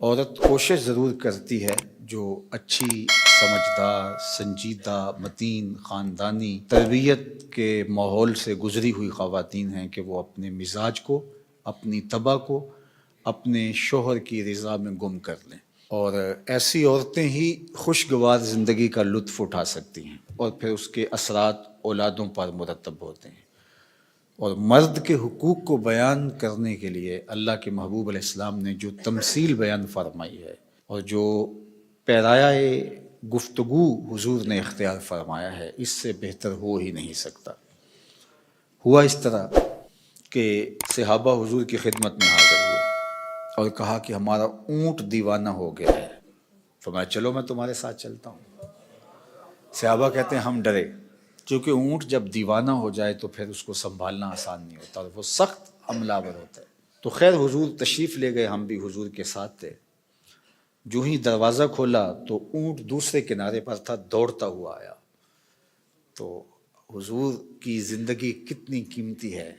عورت کوشش ضرور کرتی ہے جو اچھی سمجھدار سنجیدہ متین خاندانی تربیت کے ماحول سے گزری ہوئی خواتین ہیں کہ وہ اپنے مزاج کو اپنی طبع کو اپنے شوہر کی رضا میں گم کر لیں، اور ایسی عورتیں ہی خوشگوار زندگی کا لطف اٹھا سکتی ہیں اور پھر اس کے اثرات اولادوں پر مرتب ہوتے ہیں۔ اور مرد کے حقوق کو بیان کرنے کے لیے اللہ کے محبوب علیہ السلام نے جو تمثیل بیان فرمائی ہے اور جو پیرایہ گفتگو حضور نے اختیار فرمایا ہے، اس سے بہتر ہو ہی نہیں سکتا۔ ہوا اس طرح کہ صحابہ حضور کی خدمت میں حاضر ہوئے اور کہا کہ ہمارا اونٹ دیوانہ ہو گیا ہے۔ فرمایا چلو میں تمہارے ساتھ چلتا ہوں۔ صحابہ کہتے ہیں ہم ڈرے، کیونکہ اونٹ جب دیوانہ ہو جائے تو پھر اس کو سنبھالنا آسان نہیں ہوتا اور وہ سخت حملہ آور ہوتا ہے۔ تو خیر حضور تشریف لے گئے، ہم بھی حضور کے ساتھ تھے۔ جو ہی دروازہ کھولا تو اونٹ دوسرے کنارے پر تھا، دوڑتا ہوا آیا۔ تو حضور کی زندگی کتنی قیمتی ہے،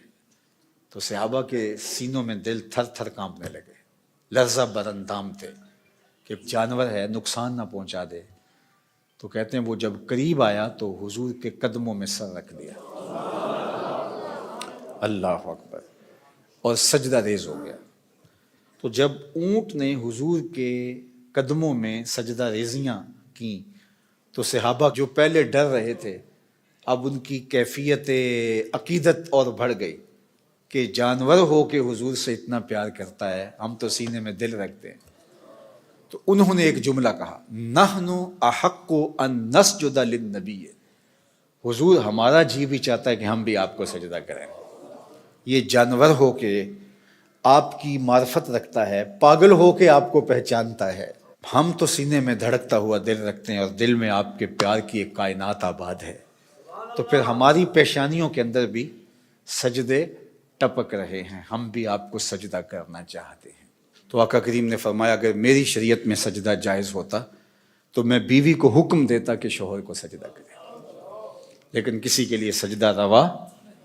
تو صحابہ کے سینوں میں دل تھر تھر کانپنے لگے، لرزہ براندام تھے کہ ایک جانور ہے نقصان نہ پہنچا دے۔ تو کہتے ہیں وہ جب قریب آیا تو حضور کے قدموں میں سر رکھ دیا، اللہ اکبر، اور سجدہ ریز ہو گیا۔ تو جب اونٹ نے حضور کے قدموں میں سجدہ ریزیاں کیں تو صحابہ جو پہلے ڈر رہے تھے، اب ان کی کیفیت عقیدت اور بڑھ گئی کہ جانور ہو کے حضور سے اتنا پیار کرتا ہے، ہم تو سینے میں دل رکھتے ہیں۔ تو انہوں نے ایک جملہ کہا، نحن احق ان نسجد للنبی، حضور ہمارا جی بھی چاہتا ہے کہ ہم بھی آپ کو سجدہ کریں۔ یہ جانور ہو کے آپ کی معرفت رکھتا ہے، پاگل ہو کے آپ کو پہچانتا ہے، ہم تو سینے میں دھڑکتا ہوا دل رکھتے ہیں اور دل میں آپ کے پیار کی ایک کائنات آباد ہے، تو پھر ہماری پیشانیوں کے اندر بھی سجدے ٹپک رہے ہیں، ہم بھی آپ کو سجدہ کرنا چاہتے ہیں۔ تو آقا کریم نے فرمایا اگر میری شریعت میں سجدہ جائز ہوتا تو میں بیوی کو حکم دیتا کہ شوہر کو سجدہ کرے، لیکن کسی کے لیے سجدہ روا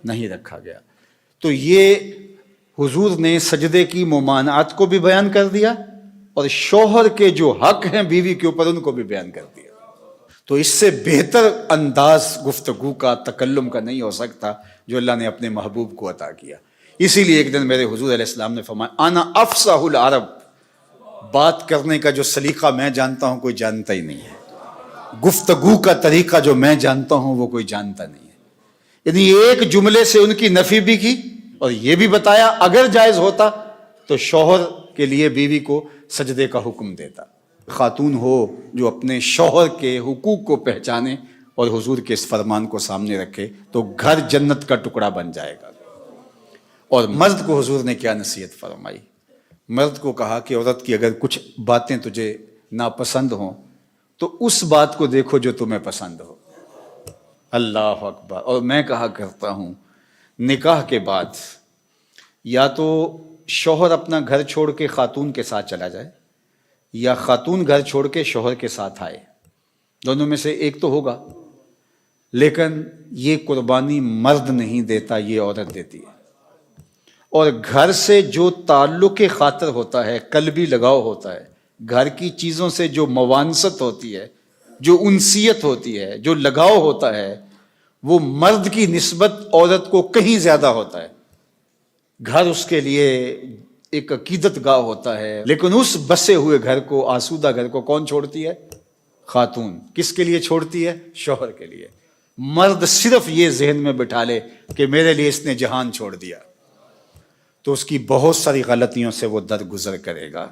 نہیں رکھا گیا۔ تو یہ حضور نے سجدے کی ممانعات کو بھی بیان کر دیا اور شوہر کے جو حق ہیں بیوی کے اوپر ان کو بھی بیان کر دیا۔ تو اس سے بہتر انداز گفتگو کا تکلم کا نہیں ہو سکتا جو اللہ نے اپنے محبوب کو عطا کیا۔ اسی لیے ایک دن میرے حضور علیہ السلام نے فرمایا انا افصح العرب، بات کرنے کا جو سلیقہ میں جانتا ہوں کوئی جانتا ہی نہیں ہے، گفتگو کا طریقہ جو میں جانتا ہوں وہ کوئی جانتا نہیں ہے۔ یعنی ایک جملے سے ان کی نفی بھی کی اور یہ بھی بتایا اگر جائز ہوتا تو شوہر کے لیے بیوی کو سجدے کا حکم دیتا۔ خاتون ہو جو اپنے شوہر کے حقوق کو پہچانے اور حضور کے اس فرمان کو سامنے رکھے تو گھر جنت کا ٹکڑا بن جائے گا۔ اور مرد کو حضور نے کیا نصیحت فرمائی؟ مرد کو کہا کہ عورت کی اگر کچھ باتیں تجھے ناپسند ہوں تو اس بات کو دیکھو جو تمہیں پسند ہو، اللہ اکبر۔ اور میں کہا کرتا ہوں نکاح کے بعد یا تو شوہر اپنا گھر چھوڑ کے خاتون کے ساتھ چلا جائے یا خاتون گھر چھوڑ کے شوہر کے ساتھ آئے، دونوں میں سے ایک تو ہوگا، لیکن یہ قربانی مرد نہیں دیتا، یہ عورت دیتی ہے۔ اور گھر سے جو تعلق خاطر ہوتا ہے، قلبی لگاؤ ہوتا ہے، گھر کی چیزوں سے جو موانست ہوتی ہے، جو انسیت ہوتی ہے، جو لگاؤ ہوتا ہے، وہ مرد کی نسبت عورت کو کہیں زیادہ ہوتا ہے۔ گھر اس کے لیے ایک عقیدت گاہ ہوتا ہے، لیکن اس بسے ہوئے گھر کو، آسودہ گھر کو کون چھوڑتی ہے؟ خاتون۔ کس کے لیے چھوڑتی ہے؟ شوہر کے لیے۔ مرد صرف یہ ذہن میں بٹھا لے کہ میرے لیے اس نے جہان چھوڑ دیا تو اس کی بہت ساری غلطیوں سے وہ درگزر کرے گا۔